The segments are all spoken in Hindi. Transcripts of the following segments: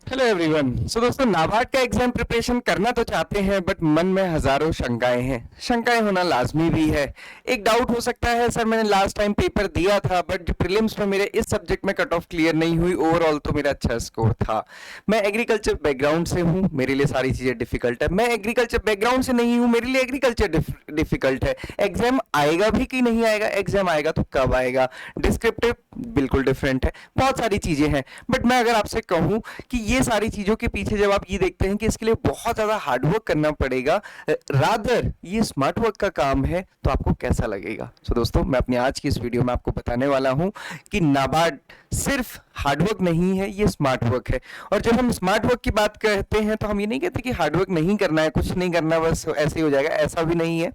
Hello everyone. सो दोस्तों, नाबार्ड का एग्जाम प्रिपरेशन करना तो चाहते हैं बट मन में हजारों शंकाएं हैं। शंकाएं होना लाजमी भी है। एक डाउट हो सकता है, सर मैंने लास्ट टाइम पेपर दिया था बट जो प्रीलिम्स में मेरे इस सब्जेक्ट में कट ऑफ क्लियर नहीं हुई, ओवरऑल तो मेरा अच्छा स्कोर था। मैं एग्रीकल्चर बैकग्राउंड से हूँ, मेरे लिए सारी चीजें डिफिकल्ट है। मैं एग्रीकल्चर बैकग्राउंड से नहीं हूँ, मेरे लिए एग्रीकल्चर डिफिकल्ट है। एग्जाम आएगा भी कि नहीं आएगा, एग्जाम आएगा तो कब आएगा, डिस्क्रिप्टिव बिल्कुल डिफरेंट है, बहुत सारी चीजें हैं। बट मैं अगर आपसे कहूं कि ये सारी चीजों के पीछे जब आप ये देखते हैं कि इसके लिए बहुत ज्यादा हार्डवर्क करना पड़ेगा, रादर ये स्मार्ट वर्क का काम है, तो आपको कैसा लगेगा? सो दोस्तों, मैं अपनी आज की इस वीडियो में आपको बताने वाला हूं कि नाबार्ड सिर्फ हार्डवर्क नहीं है, ये स्मार्ट वर्क है। और जब हम स्मार्ट वर्क की बात करते हैं तो हम ये नहीं कहते कि हार्डवर्क नहीं करना है, कुछ नहीं करना, बस ऐसे ही हो जाएगा, ऐसा भी नहीं है।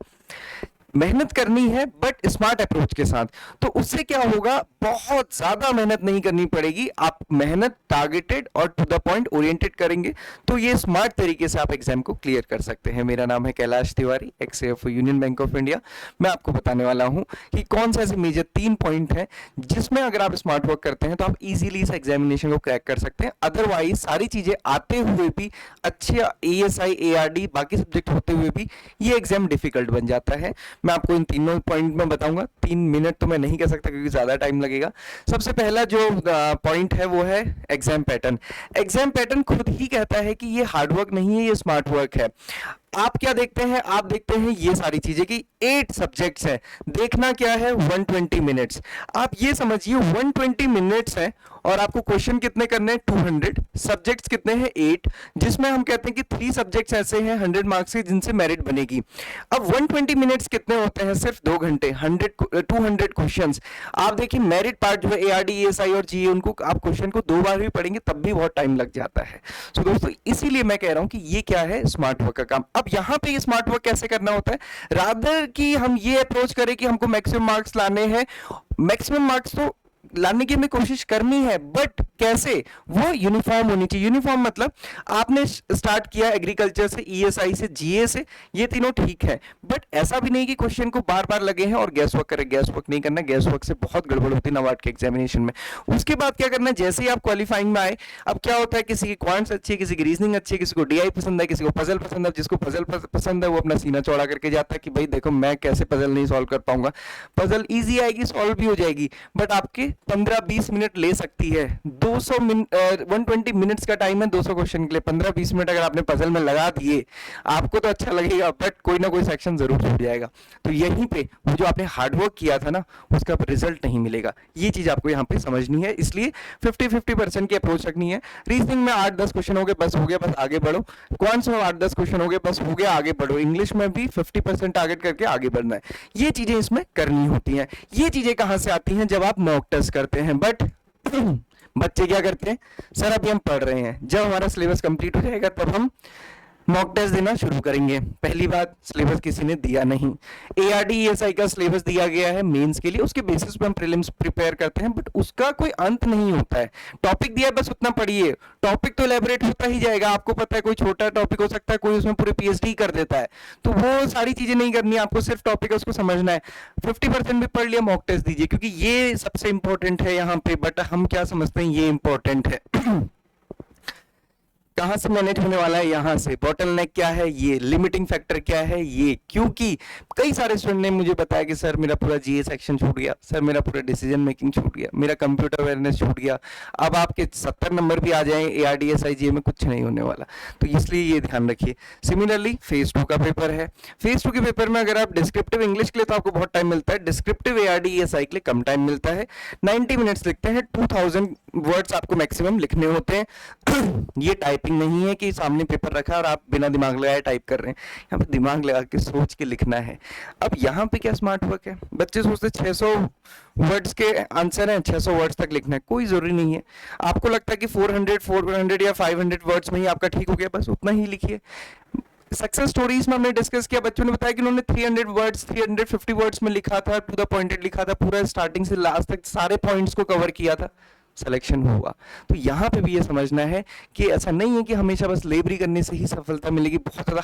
मेहनत करनी है बट स्मार्ट अप्रोच के साथ। तो उससे क्या होगा, बहुत ज्यादा मेहनत नहीं करनी पड़ेगी। आप मेहनत टारगेटेड और टू द पॉइंट ओरिएंटेड करेंगे तो ये स्मार्ट तरीके से आप एग्जाम को क्लियर कर सकते हैं। मेरा नाम है Kailash Tiwari, x union bank of India. मैं आपको बताने वाला हूं कि कौन सा ऐसे मेजर 3 पॉइंट है जिसमें अगर आप स्मार्ट वर्क करते हैं तो आप इजीली इस एग्जामिनेशन को क्रैक कर सकते हैं। अदरवाइज सारी चीजें आते हुए भी, अच्छे एएसआई एआरडी बाकी सब्जेक्ट होते हुए भी ये एग्जाम डिफिकल्ट बन जाता है। मैं आपको इन तीनों पॉइंट में बताऊंगा। 3 मिनट तो मैं नहीं कह सकता क्योंकि ज्यादा टाइम लगेगा। सबसे पहला जो पॉइंट है वो है एग्जाम पैटर्न। एग्जाम पैटर्न खुद ही कहता है कि ये हार्डवर्क नहीं है, ये स्मार्ट वर्क है। आप क्या देखते हैं, आप देखते हैं ये सारी चीजें कि 8 सब्जेक्ट्स हैं, देखना क्या है 120 मिनट्स। आप ये समझिए 120 मिनट्स है और आपको क्वेश्चन कितने करने हैं 200, सब्जेक्ट्स कितने हैं 8, जिसमें हम कहते हैं कि 3 सब्जेक्ट्स ऐसे हैं 100 मार्क्स के जिनसे मेरिट बनेगी। अब 120 मिनट्स कितने होते हैं, सिर्फ 2 घंटे, 200 क्वेश्चंस। आप देखिए मेरिट पार्ट जो है एआरडी एएसआई और जीए, उनको आप क्वेश्चन को 2 बार भी पढ़ेंगे तब भी बहुत टाइम लग जाता है। तो दोस्तों इसीलिए मैं कह रहा हूं कि ये क्या है, स्मार्ट वर्क का काम। अब यहां पे ये स्मार्ट वर्क कैसे करना होता है, रादर कि हम ये अप्रोच करें कि हमको मैक्सिमम मार्क्स लाने हैं। मैक्सिमम मार्क्स तो लाने की हमें कोशिश करनी है बट कैसे, वो यूनिफॉर्म होनी चाहिए। यूनिफॉर्म मतलब आपने स्टार्ट किया एग्रीकल्चर से, ईएसआई से, जीए से, ये तीनों ठीक है, बट ऐसा भी नहीं कि क्वेश्चन को बार बार लगे हैं और गैस वर्क करें। गैस वर्क नहीं करना, गैस वर्क से बहुत गड़बड़ होती है नाबार्ड के एग्जामिनेशन में। उसके बाद क्या करना है, जैसे ही आप क्वालिफाइंग में आए, अब क्या होता है, किसी की क्वांट्स अच्छी है, किसी की रीजनिंग अच्छी है, किसी को डीआई पसंद है, किसी को पजल पसंद है। जिसको पजल पसंद है वो अपना सीना चौड़ा करके जाता है कि भाई देखो मैं कैसे पजल नहीं सॉल्व कर पाऊंगा। पजल ईजी आएगी, सॉल्व भी हो जाएगी, बट आपके 15-20 मिनट ले सकती है। 120 मिनट्स का टाइम है 200 क्वेश्चन के लिए। 15-20 मिनट अगर आपने पजल में लगा दिए, आपको तो अच्छा लगेगा बट कोई ना कोई सेक्शन जरूर छूट जाएगा। तो यहीं पे वो जो आपने हार्डवर्क किया था ना, उसका रिजल्ट नहीं मिलेगा। ये चीज आपको यहाँ पे समझनी है। इसलिए 50-50% की अप्रोच रखनी है। रीजनिंग में 8-10 क्वेश्चन हो गए, बस हो गया, बस आगे बढ़ो। क्वांट्स में 8-10 क्वेश्चन हो गए, बस हो गया, आगे बढ़ो। इंग्लिश में भी 50% टारगेट करके आगे बढ़ना है। ये चीजें इसमें करनी होती हैं। ये चीजें कहां से आती हैं, जब आप मॉक टेस्ट करते हैं। बट बच्चे क्या करते हैं, सर अभी हम पढ़ रहे हैं, जब हमारा सिलेबस कंप्लीट हो जाएगा तब हम मॉक टेस्ट देना शुरू करेंगे। पहली बात, सिलेबस किसी ने दिया नहीं। एआरडी ईएसआई का सिलेबस दिया गया है मेंस के लिए, उसके बेसिस पे हम प्रीलिम्स प्रिपेयर करते हैं, बट उसका कोई अंत नहीं होता है। टॉपिक दिया है, बस उतना पढ़िए, टॉपिक तो इलेबोरेट होता ही जाएगा। आपको पता है कोई छोटा टॉपिक हो सकता है, कोई उसमें पूरी पीएचडी कर देता है, तो वो सारी चीजें नहीं करनी है आपको, सिर्फ टॉपिक है उसको समझना है। 50% भी पढ़ लिया, मॉक टेस्ट दीजिए, क्योंकि ये सबसे इंपॉर्टेंट है यहाँ पे। बट हम क्या समझते हैं, ये इंपॉर्टेंट है। कहां से मैनेज होने वाला है, यहां से। बॉटलनेक क्या है, ये लिमिटिंग फैक्टर क्या है, ये। क्योंकि कई सारे स्टूडेंट ने मुझे बताया कि सर मेरा पूरा जीए सेक्शन छूट गया, सर मेरा पूरा डिसीजन मेकिंग छूट गया, मेरा कंप्यूटर अवेयरनेस छूट गया। अब आपके 70 नंबर भी आ जाए एआरडीएसआई जीए में, कुछ नहीं होने वाला। तो इसलिए ये ध्यान रखिए। सिमिलरली फेज 2 का पेपर है। फेज 2 के पेपर में अगर आप डिस्क्रिप्टिव इंग्लिश के लिए तो आपको बहुत टाइम मिलता है, डिस्क्रिप्टिव एआरडीएसआई के लिए कम टाइम मिलता है। 90 मिनट्स लिखते हैं, 2000 वर्ड्स आपको मैक्सिमम लिखने होते हैं। ये टाइपिंग नहीं है कि सामने पेपर रखा और आप बिना दिमाग लगाए टाइप कर रहे हैं। यहाँ पे दिमाग लगा के सोच के लिखना है। अब यहाँ पे क्या स्मार्ट वर्क है, बच्चे सोचते 600 वर्ड्स के आंसर हैं, 600 वर्ड्स तक लिखना है, कोई जरूरी नहीं है। आपको लगता है कि 400 या 500 वर्ड्स में ही आपका ठीक हो गया, बस उतना ही लिखिए। सक्सेस स्टोरीज में हमने डिस्कस किया, बच्चों ने बताया कि उन्होंने 300 वर्ड्स 350 वर्ड्स में लिखा था, टू द पॉइंटेड लिखा था, पूरा स्टार्टिंग से लास्ट तक सारे पॉइंट्स को कवर किया था। सिलेक्शन हुआ। तो यहाँ पे भी ये समझना है कि ऐसा नहीं है कि हमेशा बस लेबरी करने से ही सफलता मिलेगी, बहुत ज़्यादा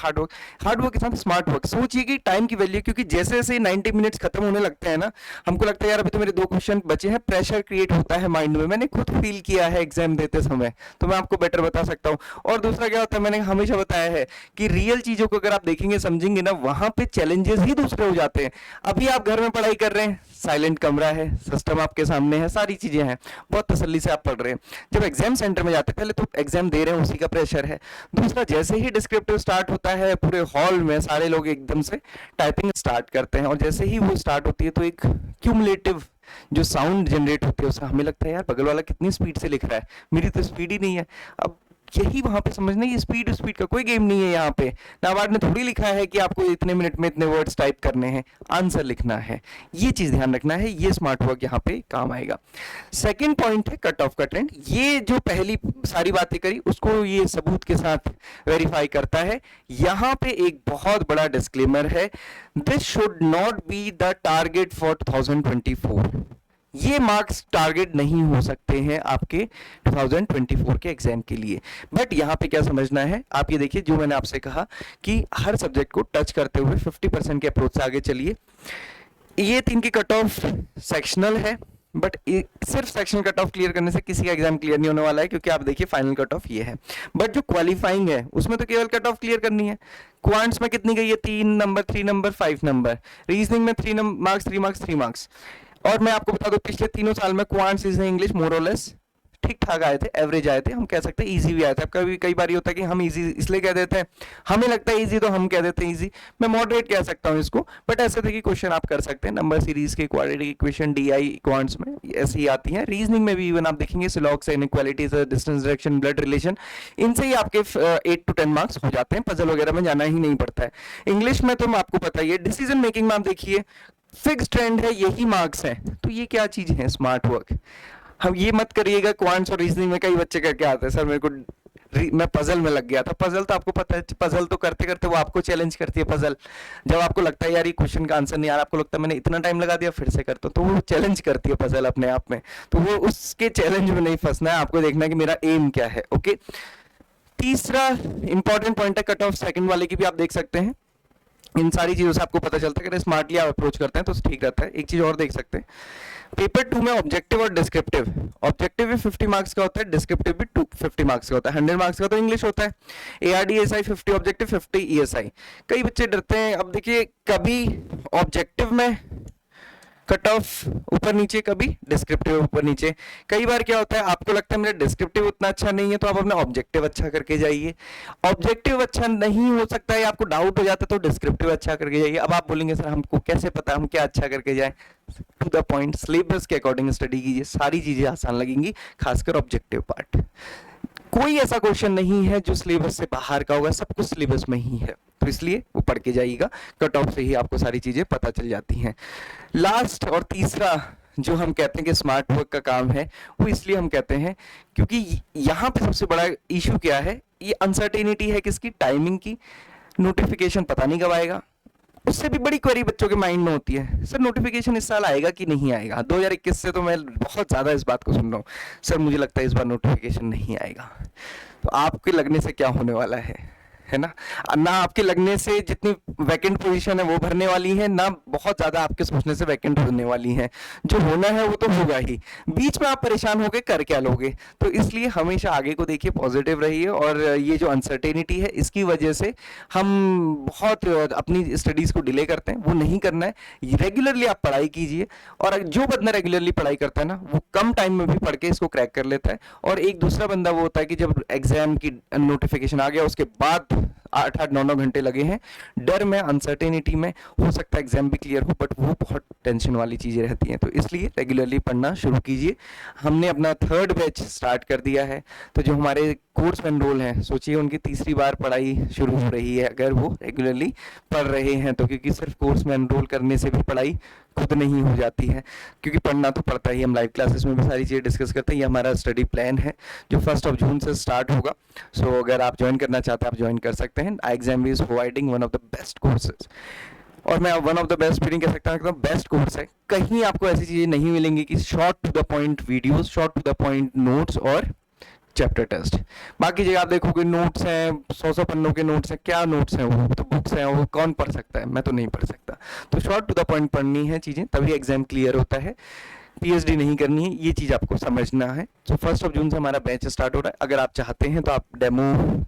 हार्डवर्क के साथ स्मार्ट वर्क। सोचिए कि टाइम की वैल्यू, क्योंकि जैसे जैसे 90 मिनट्स खत्म होने लगते हैं ना, हमको लगता है यार अभी तो मेरे 2 क्वेश्चन बचे हैं, प्रेशर क्रिएट होता है माइंड में। मैंने खुद फील किया है एग्जाम देते समय, तो मैं आपको बेटर बता सकता हूँ। और दूसरा क्या होता है, मैंने हमेशा बताया है कि रियल चीजों को अगर आप देखेंगे समझेंगे ना, वहां पे चैलेंजेस ही दूसरे हो जाते हैं। अभी आप घर में पढ़ाई कर रहे हैं, साइलेंट कमरा है, सिस्टम आपके सामने है, सारी चीजें हैं, बहुत तसल्ली से आप पढ़ रहे हैं। जब एग्जाम सेंटर में जाते हैं, पहले तो एग्जाम दे रहे हैं उसी का प्रेशर है। दूसरा, जैसे ही डिस्क्रिप्टिव स्टार्ट होता है, पूरे हॉल में सारे लोग एकदम से टाइपिंग स्टार्ट करते हैं, और जैसे ही वो स्टार्ट होती है तो एक क्यूमुलेटिव जो साउंड जनरेट होती है, उससे हमें लगता है यार बगल वाला कितनी स्पीड से लिख रहा है, मेरी तो स्पीड ही नहीं है। अब यही वहां पे समझना, ये स्पीड स्पीड का कोई गेम नहीं है। यहाँ पे नाबार्ड ने थोड़ी लिखा है कि आपको इतने मिनट में इतने वर्ड्स टाइप करने हैं, आंसर लिखना है। ये चीज ध्यान रखना है, ये स्मार्ट वर्क यहाँ पे काम आएगा। सेकंड पॉइंट है कट ऑफ का ट्रेंड। ये जो पहली सारी बातें करी उसको ये सबूत के साथ वेरीफाई करता है। यहाँ पे एक बहुत बड़ा डिस्क्लेमर है, this should not be the target for 2024। ये मार्क्स टारगेट नहीं हो सकते हैं आपके 2024 के एग्जाम के लिए। बट यहाँ पे क्या समझना है, आप ये देखिए जो मैंने आपसे कहा कि हर सब्जेक्ट को टच करते हुए 50% के अप्रोच से आगे चलिए। ये 3 की कट ऑफ सेक्शनल है, बट सिर्फ सेक्शनल कट ऑफ क्लियर करने से किसी का एग्जाम क्लियर नहीं होने वाला है, क्योंकि आप देखिए फाइनल कट ऑफ ये है। बट जो क्वालिफाइंग है उसमें तो केवल कट ऑफ क्लियर करनी है। क्वांट्स में कितनी गई है, 3 नंबर, 3 नंबर, 5 नंबर। रीजनिंग में 3 मार्क्स, 3 मार्क्स, 3 मार्क्स। और मैं आपको बता दूं, पिछले 3 साल में क्वांट्स, रीजनिंग, इंग्लिश मोरलेस ठीक ठाक आए थे, एवरेज आए थे, हम कह सकते हैं इजी भी आए थे। कभी कई बार होता है कि हम इजी इसलिए कह देते हैं, हमें लगता है इजी तो हम कह देते हैं इजी, मैं मॉडरेट कह सकता हूं इसको। बट ऐसे थे कि क्वेश्चन आप कर सकते हैं, नंबर सीरीज के क्वाड्रेटिक इक्वेशन, डीआई क्वांट्स में ऐसी ही आती है। रीजनिंग में भी इवन आप देखेंगे syllogism, inequalities, distance direction, blood relation, इनसे ही आपके 8 to 10 मार्क्स हो जाते हैं, पजल वगैरह में जाना ही नहीं पड़ता है। इंग्लिश में तो आपको पता ही है, डिसीजन मेकिंग में आप देखिए फिक्स ट्रेंड है, यही मार्क्स है। तो ये क्या चीज है, स्मार्ट वर्क। हम ये मत करिएगा, क्वांट्स और रीजनिंग में कई बच्चे करके आते हैं सर मेरे को मैं पजल में लग गया था। पजल तो आपको पता है, पजल तो करते करते वो आपको चैलेंज करती है पजल। जब आपको लगता है यार ये क्वेश्चन का आंसर नहीं आ रहा, आपको लगता है मैंने इतना टाइम लगा दिया, फिर से करता हूं, तो वो चैलेंज करती है पजल अपने आप में। तो वो उसके चैलेंज में नहीं फंसना है, आपको देखना है कि मेरा एम क्या है। ओके, तीसरा इंपॉर्टेंट पॉइंट है कट ऑफ सेकंड वाले की भी आप देख सकते हैं। इन सारी चीजों से आपको पता चलता है कि स्मार्टली आप अप्रोच करते हैं तो ठीक रहता है। एक चीज और देख सकते हैं, पेपर 2 में ऑब्जेक्टिव और डिस्क्रिप्टिव, ऑब्जेक्टिव भी 50 मार्क्स का होता है, डिस्क्रिप्टिव भी 50 मार्क्स का होता है। 100 मार्क्स का तो इंग्लिश होता है। ARD SI 50 objective, 50 ESI. कई बच्चे डरते हैं, अब देखिए कभी ऑब्जेक्टिव में कट ऑफ ऊपर नीचे, कभी डिस्क्रिप्टिव ऊपर नीचे। कई बार क्या होता है, आपको लगता है मेरा डिस्क्रिप्टिव उतना अच्छा नहीं है, तो आप अपना ऑब्जेक्टिव अच्छा करके जाइए। ऑब्जेक्टिव अच्छा नहीं हो सकता है, आपको डाउट हो जाता है, तो डिस्क्रिप्टिव अच्छा करके जाइए। अब आप बोलेंगे सर हमको कैसे पता हम क्या अच्छा करके जाए, टू द पॉइंट, सिलेबस के अकॉर्डिंग स्टडी कीजिए, सारी चीजें आसान लगेंगी, खासकर ऑब्जेक्टिव पार्ट। कोई ऐसा क्वेश्चन नहीं है जो सिलेबस से बाहर का होगा, सब कुछ सिलेबस में ही है, तो इसलिए वो पढ़ के जाइएगा। कट ऑफ से ही आपको सारी चीजें पता चल जाती हैं। लास्ट और तीसरा जो हम कहते हैं कि स्मार्ट वर्क का काम है, वो इसलिए हम कहते हैं क्योंकि यहाँ पे सबसे बड़ा इशू क्या है, ये अनसर्टेनिटी है किसकी, टाइमिंग की। नोटिफिकेशन पता नहीं कब आएगा, उससे भी बड़ी क्वेरी बच्चों के माइंड में होती है, सर नोटिफिकेशन इस साल आएगा कि नहीं आएगा। 2021 से तो मैं बहुत ज्यादा इस बात को सुन रहा हूँ, सर मुझे लगता है इस बार नोटिफिकेशन नहीं आएगा। तो आपके लगने से क्या होने वाला है ना, ना आपके लगने से जितनी वैकेंट पोजीशन है वो भरने वाली है, ना बहुत ज्यादा आपके सोचने से वैकेंट होने वाली है। जो होना है वो तो होगा ही, बीच में आप परेशान होके कर क्या लोगे। तो इसलिए हमेशा आगे को देखिए, पॉजिटिव रहिए। और ये जो अनसर्टेनिटी है इसकी वजह से हम बहुत अपनी स्टडीज को डिले करते हैं, वो नहीं करना है। रेगुलरली आप पढ़ाई कीजिए, और जो बंदा रेगुलरली पढ़ाई करता है ना, वो कम टाइम में भी पढ़ के इसको क्रैक कर लेता है। और एक दूसरा बंदा वो होता है कि जब एग्जाम की नोटिफिकेशन आ गया उसके बाद 8-8 9-9 घंटे लगे हैं डर में, अनसर्टेनिटी में, हो सकता है एग्जाम भी क्लियर हो, बट वो बहुत टेंशन वाली चीजें रहती हैं। तो इसलिए रेगुलरली पढ़ना शुरू कीजिए। हमने अपना 3rd बैच स्टार्ट कर दिया है, तो जो हमारे कोर्स में एनरोल हैं, सोचिए उनकी तीसरी बार पढ़ाई शुरू हो रही है, अगर वो रेगुलरली पढ़ रहे हैं तो। क्योंकि सिर्फ कोर्स में एनरोल करने से भी पढ़ाई खुद नहीं हो जाती है, क्योंकि पढ़ना तो पड़ता ही। हम लाइव क्लासेस में भी सारी चीज़ें डिस्कस करते हैं। ये हमारा स्टडी प्लान है जो 1 जून से स्टार्ट होगा। सो अगर आप ज्वाइन करना चाहते हैं आप ज्वाइन कर सकते हैं। iExam is providing one of the best courses. और मैं one of the best feeding कह सकता हूँ, एकदम बेस्ट कोर्स है। कहीं आपको ऐसी चीज़ें नहीं मिलेंगी कि short to the point videos, short to the point notes और चैप्टर टेस्ट। बाकी जगह आप देखोगे नोट्स हैं, 100 पन्नों के नोट्स हैं, क्या नोट्स हैं, वो तो बुक्स हैं, वो कौन पढ़ सकता है, मैं तो नहीं पढ़ सकता। तो शॉर्ट टू द पॉइंट पढ़नी है चीज़ें, तभी एग्जाम क्लियर होता है। पीएचडी नहीं करनी है, ये चीज़ आपको समझना है। तो 1 जून से हमारा बैच स्टार्ट हो रहा है। अगर आप चाहते हैं तो आप डेमो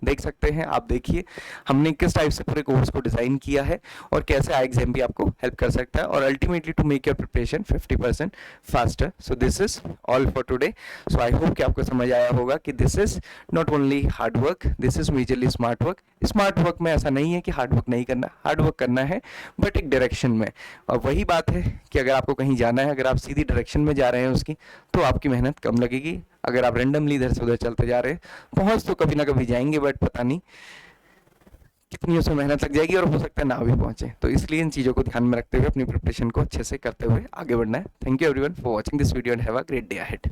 देख सकते हैं, आप देखिए हमने किस टाइप से पूरे कोर्स को डिज़ाइन किया है और कैसे आई एग्जाम भी आपको हेल्प कर सकता है, और ultimately to make your preparation 50% faster. So this is all for today. So I hope कि आपको समझ आया होगा कि this is not only hard work, this is majorly smart work. Smart work में ऐसा नहीं है कि हार्ड वर्क नहीं करना, हार्ड वर्क करना है बट एक डायरेक्शन में। और वही बात है कि अगर आपको कहीं जाना है, अगर आप सीधी डायरेक्शन में जा रहे हैं उसकी, तो आपकी मेहनत कम लगेगी। अगर आप रैंडमली इधर से उधर चलते जा रहे हैं, पहुंच तो कभी ना कभी जाएंगे, बट पता नहीं कितनी उसमें मेहनत लग जाएगी और हो सकता है ना भी पहुंचे। तो इसलिए इन चीज़ों को ध्यान में रखते हुए अपनी प्रिपरेशन को अच्छे से करते हुए आगे बढ़ना है। Thank you everyone for watching this video and have a great day ahead.